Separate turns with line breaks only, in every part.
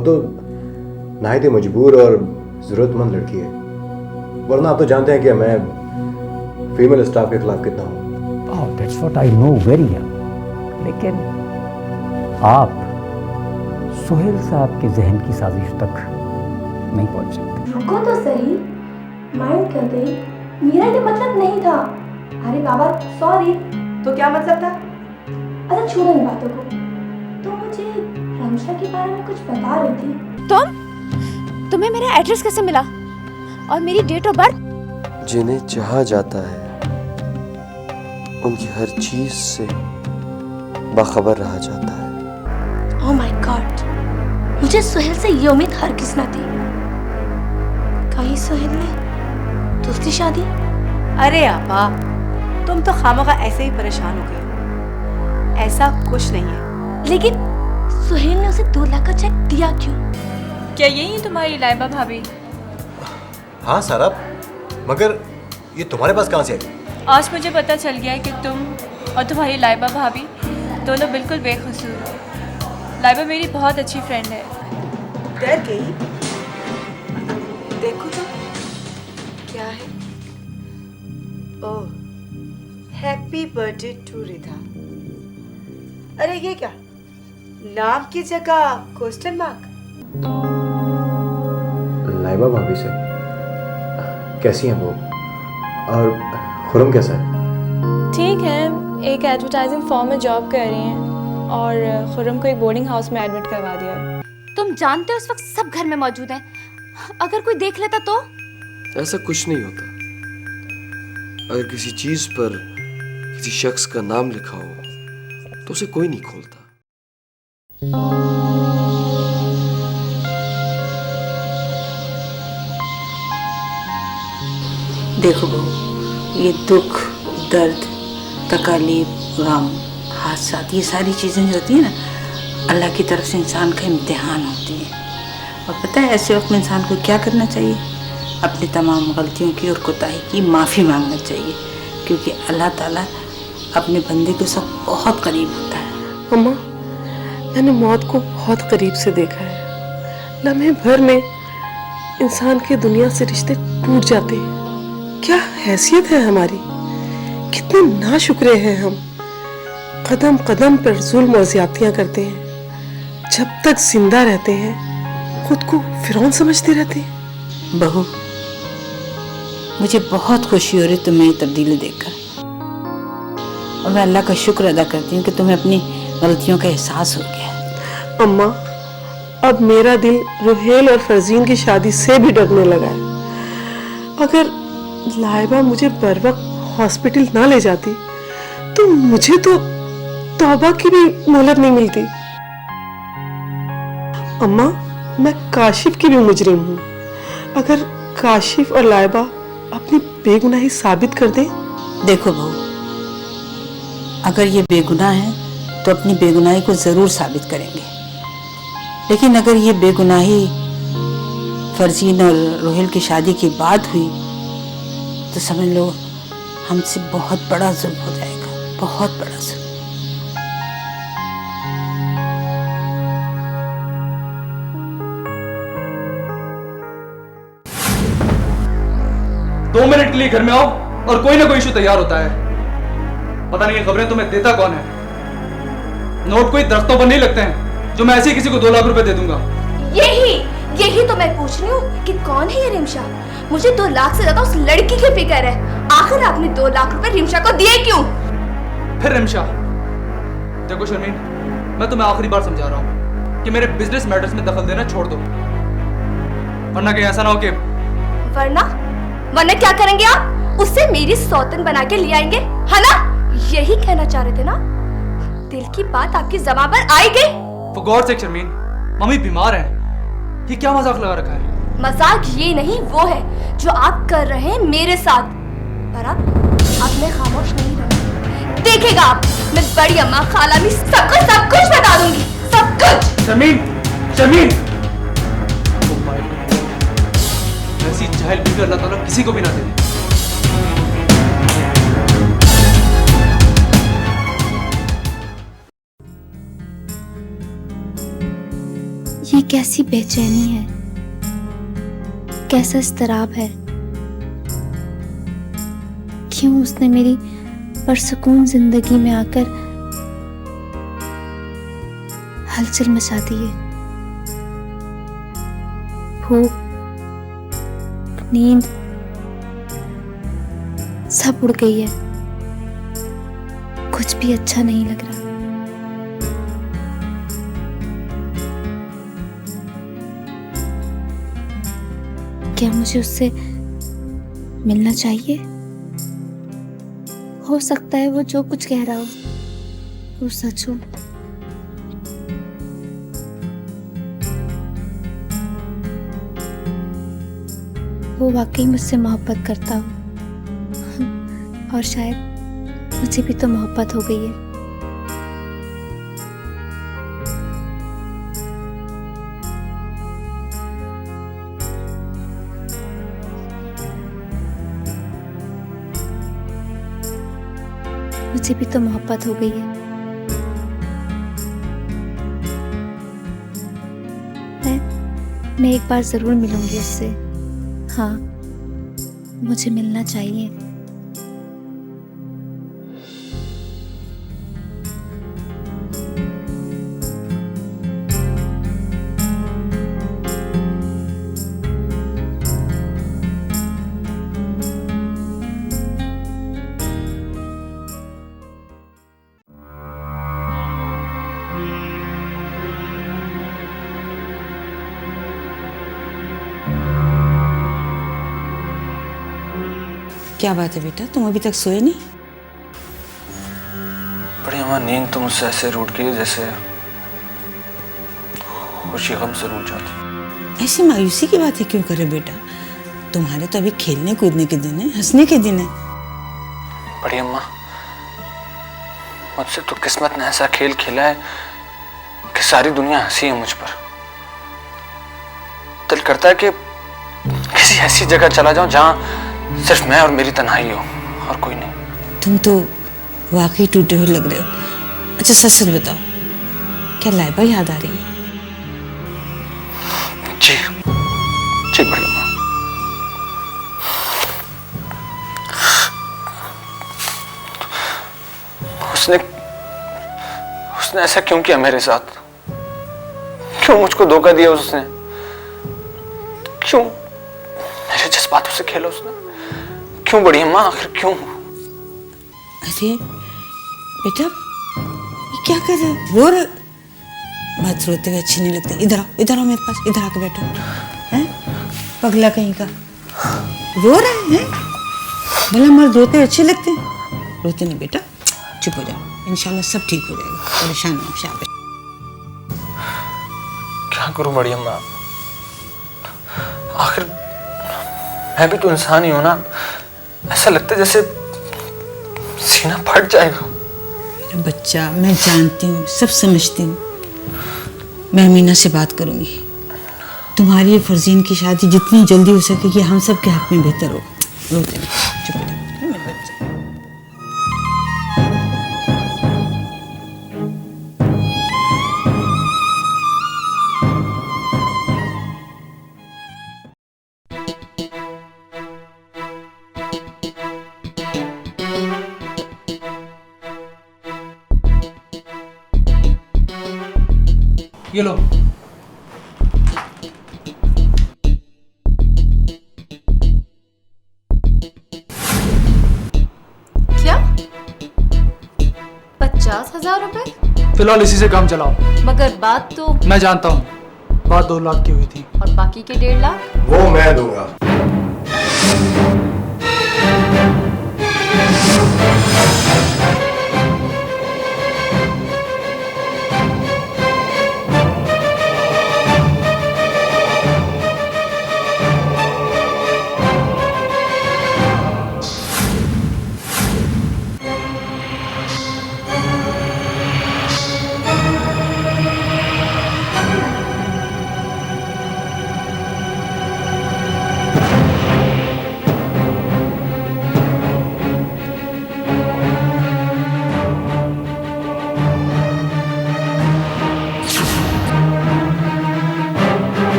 वो तो नहायत ही मजबूर और ज़रूरतमंद लड़की है, वरना आप तो जानते हैं कि मैं फीमेल स्टाफ के खिलाफ कितना हूँ।
That's what I know very well. लेकिन आप सोहेल साहब के जहन की साजिश तक नहीं पहुंच सकते।
रुको तो सही, माइंड कर गई, मेरा ये मतलब नहीं था। अरे बाबा सॉरी।
तो क्या मतलब था?
अच्छा छोड़ो इन बातों को। तो मुझे रमशा के बारे में कुछ बता रही थी।
तुम्हें मेरा एड्रेस कैसे मिला और मेरी डेट ऑफ बर्थ?
जिन्हें चाहा जाता है उनकी हर चीज से बाखबर रहा जाता है।
ओह माय गॉड, मुझे सोहेल से ये उम्मीद हरगिज़ न थी। कहीं सोहेल ने दूसरी शादी?
अरे आपा, तुम तो खामखा ऐसे ही परेशान हो गए। ऐसा कुछ नहीं है।
लेकिन सोहेल ने उसे 2 लाख का चेक दिया क्यों?
क्या यही है तुम्हारी लाइबा भाभी?
हाँ सारा, मगर ये तुम्हारे पास कहाँ से आई?
आज मुझे पता चल गया है कि तुम और तुम्हारी लाइबा भाभी दोनों बिल्कुल बेकसूर हो। लाइबा मेरी बहुत अच्छी फ्रेंड है।
डर गई? देखो तो क्या है। ओह, हैप्पी बर्थडे टू रिधा। अरे ये क्या, नाम की जगह क्वेश्चन मार्क?
लाइबा भाभी से कैसी हैं वो, और खुरम कैसा है?
ठीक है, एक एडवर्टाइजिंग फॉर्म में जॉब कर रही हैं और खुरम को एक बोर्डिंग हाउस में एडमिट करवा दिया है।
तुम जानते हो उस वक्त सब घर में मौजूद हैं। अगर कोई देख लेता तो?
ऐसा कुछ नहीं होता। अगर किसी चीज पर किसी शख्स का नाम लिखा हो तो उसे कोई नहीं खोलता।
देखो बहू, ये दुख, दर्द, तकलीफ, गम, हादसात, ये सारी चीज़ें जो होती हैं ना, अल्लाह की तरफ से इंसान का इम्तिहान होती है। और पता है ऐसे वक्त में इंसान को क्या करना चाहिए? अपनी तमाम गलतियों की और कोताही की माफ़ी मांगना चाहिए, क्योंकि अल्लाह ताला अपने बंदे के साथ बहुत करीब होता है।
अम्मा, मैंने मौत को बहुत करीब से देखा है। लम्हे भर में इंसान के दुनिया से रिश्ते टूट जाते हैं। क्या हैसियत है हमारी, कितने नाशुक्रे हैं हम। कदम कदम पर जुल्म और ज्यादतियां करते हैं। जब तक जिंदा रहते हैं खुद को फिरौन समझते रहते हैं।
बहू, मुझे बहुत खुशी हो रही तुम्हें ये तब्दीली देखकर, और मैं अल्लाह का शुक्र अदा करती हूँ कि तुम्हें अपनी गलतियों का एहसास हो गया।
अम्मा, अब मेरा दिल रुहेल और फरजीन की शादी से भी डरने लगा है। अगर लाइबा मुझे बर वक्त हॉस्पिटल ना ले जाती तो मुझे तो तौबा की भी मोहलत नहीं मिलती। अम्मा, मैं काशिफ की भी मुजरिम हूँ। अगर काशिफ और लाइबा अपनी बेगुनाही साबित कर दें?
देखो बहू, अगर ये बेगुनाह है तो अपनी बेगुनाही को जरूर साबित करेंगे, लेकिन अगर ये बेगुनाही फरजीन और रोहिल की शादी के बाद हुई तो समझ लो हमसे बहुत बड़ा जुल्म हो जाएगा, बहुत बड़ा जुल्म।
2 मिनट के लिए घर में आओ और कोई ना कोई इशू तैयार होता है। पता नहीं ये खबरें तुम्हें देता कौन है। नोट कोई दरख्तों पर नहीं लगते हैं जो मैं ऐसे ही किसी को 2 लाख रुपए दे दूंगा।
यही तो मैं पूछ रही हूँ कि कौन है ये रिमशा। मुझे 2 लाख से ज्यादा उस लड़की की फिक्र है। आखिर आपने 2 लाख रुपए रिमशा को दिए क्यों?
फिर रिमशा, देखो शर्मीन, मैं तुम्हें आखिरी बार समझा रहा हूँ कि मेरे बिजनेस मैटर्स में दखल देना छोड़ दो, वरना कहीं ऐसा ना हो कि
वरना क्या करेंगे आप? उससे मेरी सौतन बना के ले आएंगे, है ना? यही कहना चाह रहे थे ना? दिल की बात आपकी ज़बान पर आई गई?
For God's sake Sharmin, mummy बीमार है। ये क्या मजाक लगा रखा है?
मजाक ये नहीं वो है जो आप कर रहे हैं मेरे साथ। पर अब मैं खामोश नहीं रहूंगी। देखेगा आप, मैं बड़ी अम्मा खाला भी सब कुछ बता दूंगी, सब कुछ।
शर्मीन, ऐसी जाहिल बीवी अल्लाह ताला किसी को भी ना दे।
ये कैसी बेचैनी है, कैसा इस्तराब है। क्यों उसने मेरी परसुकून जिंदगी में आकर हलचल मचा दी है। भूख, नींद सब उड़ गई है। कुछ भी अच्छा नहीं लग रहा। क्या मुझे उससे मिलना चाहिए? हो सकता है वो जो कुछ कह रहा हो वो सच हो। वो वाकई मुझसे मोहब्बत करता हो, और शायद मुझे भी तो मोहब्बत हो गई है। मुझे भी तो मोहब्बत हो गई है। मैं एक बार जरूर मिलूंगी उससे। हाँ, मुझे मिलना चाहिए।
क्या बात है बेटा, तुम अभी तक सोए नहीं?
बड़ी अम्मा, नींद तो मुझसे ऐसे रूठ गई जैसे खुशी गम से रूठ जाती।
ऐसी मायूसी की बातें क्यों करे बेटा? तुम्हारे तो अभी खेलने कूदने के दिन है, हंसने के दिन है।
बड़ी अम्मा, मुझसे तो किस्मत ने ऐसा खेल खेला है कि सारी दुनिया हंसी है मुझ पर। दिल करता है कि किसी ऐसी जगह चला जाऊं जहां सिर्फ मैं और मेरी तन्हाई हो और कोई नहीं।
तुम तो वाकई टूटे हुए लग रहे हो। अच्छा सच सच बताओ, क्या लाइबा याद आ रही है?
जी जी बड़ी अम्मा। उसने ऐसा क्यों किया मेरे साथ? क्यों मुझको धोखा दिया उसने? क्यों मेरे जज्बातों से खेला उसने? क्यों बड़ी अम्मा, आखिर क्यों?
अरे बेटा, ये क्या कर रहे हो? रो रहे? बात रोते हुए अच्छी नहीं लगती। इधर आओ मेरे पास, इधर आके बैठो। हैं पगला कहीं का, रो रहे हैं? भला मर्द रोते हुए अच्छे लगते हैं? रोते नहीं बेटा, चुप हो जाओ, इंशाल्लाह सब ठीक हो जाएगा। परेशान हो शाबाश।
क्या करूं बड़ी अम्मा, आखिर मैं भी तो इंसान ही हूं ना। ऐसा लगता है जैसे सीना फट जाएगा।
मेरा बच्चा, मैं जानती हूँ, सब समझती हूँ। मैं अमीना से बात करूंगी। तुम्हारी फरजीन की शादी जितनी जल्दी हो सकेगी हम सब के हक में बेहतर हो। रोते नहीं, चुप हो जाओ मेरा बच्चा।
ये लो।
क्या? 50,000 रुपए?
फिलहाल इसी से काम चलाओ।
मगर बात तो
मैं जानता हूँ, बात 2 लाख की हुई थी।
और बाकी के 1.5 लाख?
वो मैं दूंगा।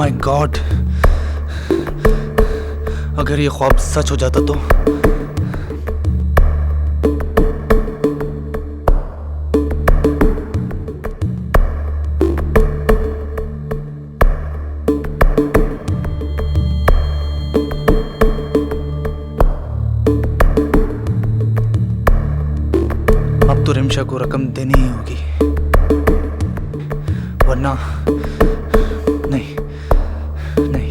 माय गॉड, अगर ये ख्वाब सच हो जाता तो। अब तो रिमशा को रकम देनी ही होगी, वरना नहीं नहीं।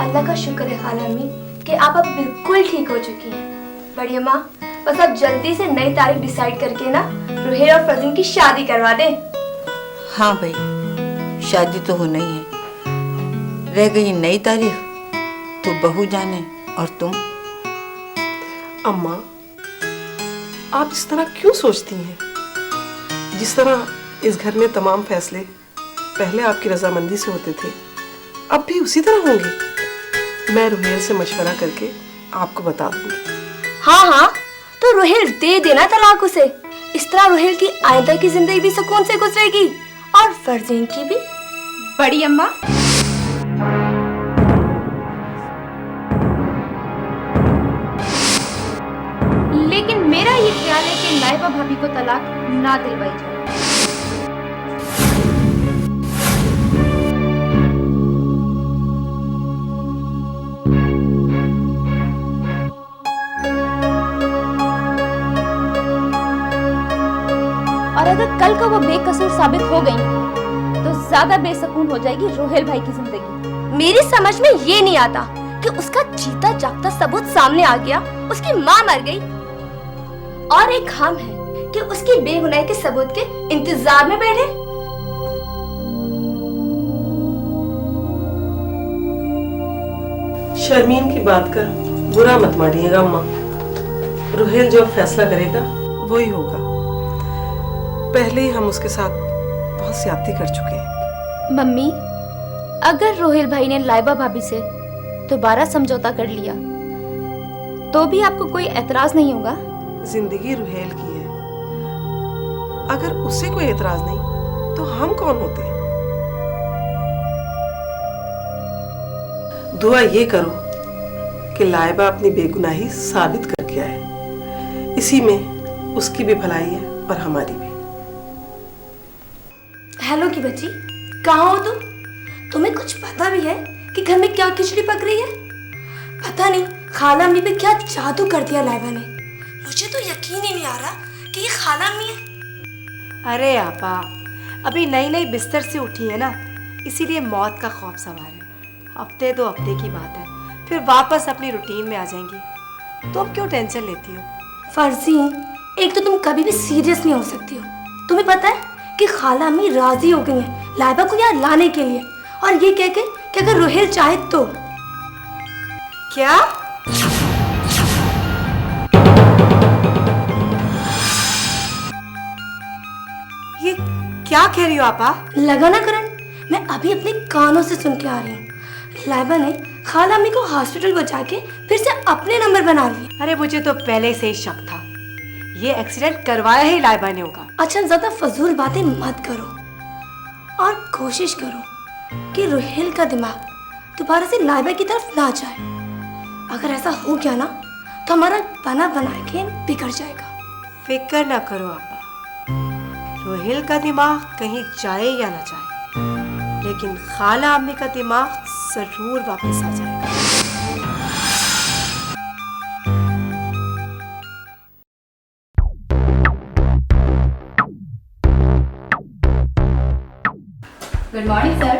अल्लाह का शुक्र है खाला अम्मी कि आप अब बिल्कुल ठीक हो चुकी हैं। बड़ी अम्मा, बस आप जल्दी से नई तारीख डिसाइड करके ना रुहेल और फरजीन की शादी करवा दें।
हाँ भाई, शादी तो होना ही है। रह गई नई तारीख तो बहू जाने और तुम।
अम्मा, आप इस तरह क्यों सोचती हैं? जिस तरह इस घर में तमाम फैसले पहले आपकी रजामंदी से होते थे, अब भी उसी तरह होंगे। मैं रुहेल से मशवरा करके आपको बता दूंगी।
हाँ हाँ, तो रुहेल दे देना तलाक उसे। इस तरह रुहेल की आइंदा की जिंदगी भी सुकून से गुजरेगी और फरजीन की भी। बड़ी अम्मा, लेकिन मेरा ये ख्याल है कि नाइबा भाभी को तलाक ना दिलवाई जाए। और अगर कल को वो बेकसूर साबित हो गई तो ज्यादा बेसकून हो जाएगी रुहेल भाई की जिंदगी। मेरी समझ में ये नहीं आता कि उसका जीता जागता सबूत सामने आ गया, उसकी माँ मर गई, और एक हम है कि उसकी बेगुनाही के सबूत के इंतजार में बैठे।
शर्मीन की बात का बुरा मत मानिएगा अम्मा। रुहेल जो फैसला करेगा वही होगा। पहले ही हम उसके साथ बहुत ज्यादती कर चुके हैं।
मम्मी, अगर रोहेल भाई ने लाइबा भाभी से दोबारा समझौता कर लिया तो भी आपको कोई एतराज नहीं होगा?
जिंदगी रुहेल की है, अगर उसे कोई एतराज नहीं तो हम कौन होते हैं? दुआ ये करो कि लाइबा अपनी बेगुनाही साबित करके आए। इसी में उसकी भी भलाई है और हमारी भी।
हेलो की बच्ची, कहाँ हो तुम? तुम्हें कुछ पता भी है कि घर में क्या खिचड़ी पक रही है? पता नहीं खाला अम्मी पे क्या जादू कर दिया लाइबा ने। मुझे तो यकीन ही नहीं आ रहा कि ये खाला अम्मी है।
अरे आपा, अभी नई नई बिस्तर से उठी है ना, इसीलिए मौत का खौफ सवार है। हफ्ते 2 हफ्ते की बात है, फिर वापस अपनी रूटीन में आ जाएंगी। तुम क्यों टेंशन लेती हो?
फरजीन, एक तो तुम कभी भी सीरियस नहीं हो सकती हो। तुम्हें पता है कि खाला अम्मी राजी हो गई हैं लाइबा को यहाँ लाने के लिए, और ये कह के कि अगर रुहेल चाहे तो।
क्या? ये क्या कह रही हो आपा?
लगा ना करंट, मैं अभी अपने कानों से सुन के आ रही हूँ। लाइबा ने खाला अम्मी को हॉस्पिटल पहुंचा के फिर से अपने नंबर बना लिए।
अरे मुझे तो पहले से ही शक था, ये एक्सीडेंट करवाया ही लाइबा ने होगा।
अच्छा, ज्यादा फजूल बातें मत करो और कोशिश करो कि रुहेल का दिमाग दोबारा से लाइबा की तरफ ना जाए। अगर ऐसा हो गया ना तो हमारा बना बना के बिगड़ जाएगा।
फिक्र ना करो आपा, रोहिल का दिमाग कहीं जाए या ना जाए, लेकिन खाला अम्मी का दिमाग जरूर वापस आ जाएगा।
Good morning sir.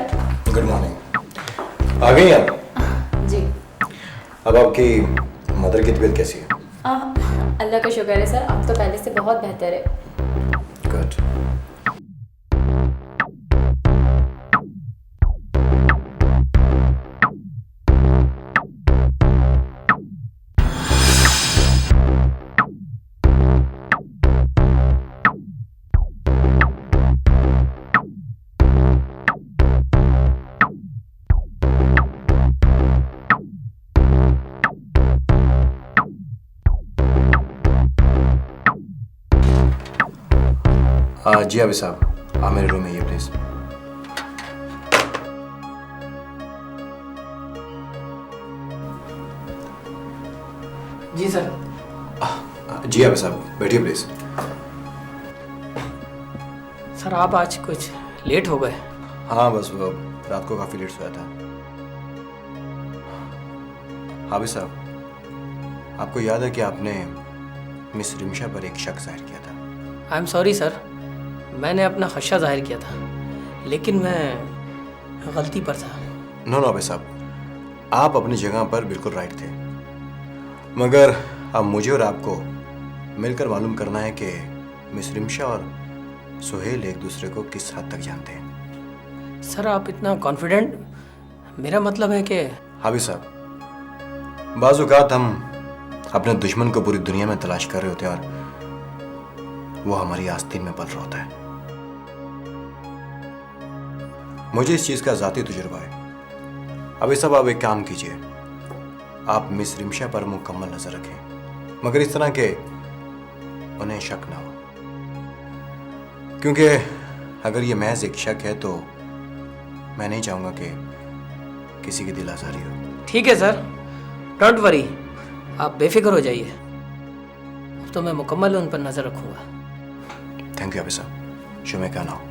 Good morning. आ गई आप?
जी।
अब आपकी मदर की तबीयत कैसी है?
अल्लाह का शुक्र है सर, अब तो पहले से बहुत बेहतर है।
गुड। जी अभी साहब, आप मेरे रूम में आइए प्लीज़।
Ji sir.
जी अभी साहब, बैठिए प्लीज़।
सर आप आज कुछ लेट हो गए।
हाँ बस वो रात को काफ़ी लेट सोया था। हाबिब साहब, आपको याद है कि आपने मिस रिमशा पर एक शक जाहिर किया था?
आई एम सॉरी सर, मैंने अपना खदशा जाहिर किया था, लेकिन मैं गलती पर था।
नो नो हाबिब साहब, आप अपनी जगह पर बिल्कुल राइट थे, मगर अब मुझे और आपको मिलकर मालूम करना है कि मिस रिमशा और सुहेल एक दूसरे को किस हद तक जानते हैं।
सर आप इतना कॉन्फिडेंट, मेरा मतलब है कि
हाबिब साहब, बाज़ औक़ात हम अपने दुश्मन को पूरी दुनिया में तलाश कर रहे होते हैं और वो हमारी आस्तीन में पल रहा होता है। मुझे इस चीज़ का ज़ाती तजुर्बा है। अभी सब आप एक काम कीजिए, आप मिस रिमशा पर मुकम्मल नज़र रखें, मगर इस तरह के उन्हें शक ना हो, क्योंकि अगर ये महज एक शक है तो मैं नहीं चाहूँगा कि किसी की दिल आज़ारी हो।
ठीक है सर, डोंट वरी, आप बेफिक्र हो जाइए, अब तो मैं मुकम्मल उन पर नज़र रखूँगा।
थैंक यू अभी साहब, शुमे का ना हो।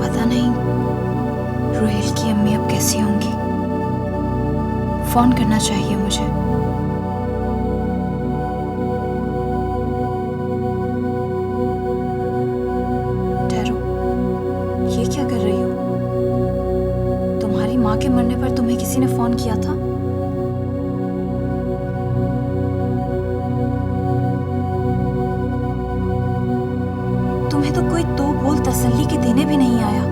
पता नहीं रोहेल की अम्मी अब कैसी होंगी। फोन करना चाहिए मुझे। ठहरो, ये क्या कर रही हो? तुम्हारी माँ के मरने पर तुम्हें किसी ने फोन किया था? तुम्हें तो कोई दो बोल तसल्ली के देने भी नहीं आया,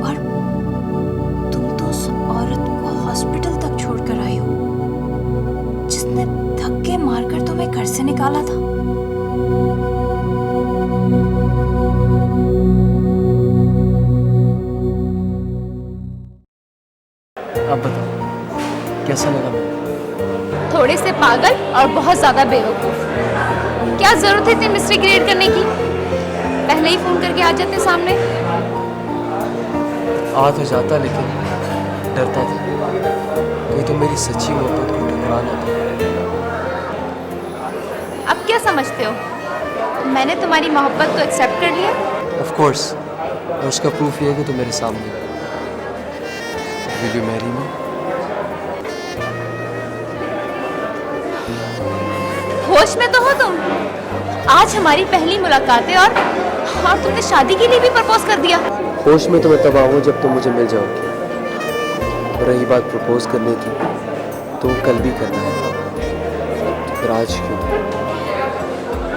और तुम तो उस औरत को हॉस्पिटल तक छोड़कर आई हो जिसने धक्के मारकर तुम्हें घर से निकाला था।
अब बताओ कैसा लगा मुझे?
थोड़े से पागल और बहुत ज्यादा बेवकूफ। क्या जरूरत है इतनी मिस्ट्री क्रिएट करने की? पहले ही फोन करके आ जाते सामने।
आ तो जाता, लेकिन डरता था कोई तो मेरी सच्ची मोहब्बत को ठुकरा ना दे।
अब क्या समझते हो, मैंने तुम्हारी मोहब्बत को एक्सेप्ट कर लिया?
ऑफ कोर्स, और उसका प्रूफ ये है कि तुम मेरे सामने हो। Will you marry me?
होश में तो हो तुम? आज हमारी पहली मुलाकात है और तुमने शादी के लिए भी प्रपोज कर दिया।
होश में तो मैं तब आऊँ जब तुम मुझे मिल जाओगी। रही बात प्रपोज करने की, तो कल भी करना है, फिर आज क्यों?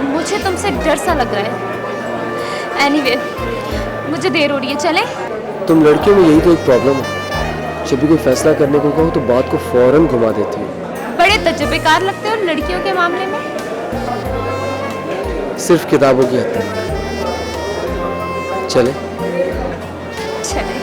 मुझे तुमसे डर सा लग रहा है। एनीवे, मुझे देर हो रही है, चलें?
तुम लड़कियों में यही तो एक प्रॉब्लम है, जब भी कोई फैसला करने को कहो तो बात को फौरन घुमा देती हो।
बड़े तजुर्बेकार लगते हो लड़कियों के मामले में।
सिर्फ किताबों की हद तक। चले?
चले।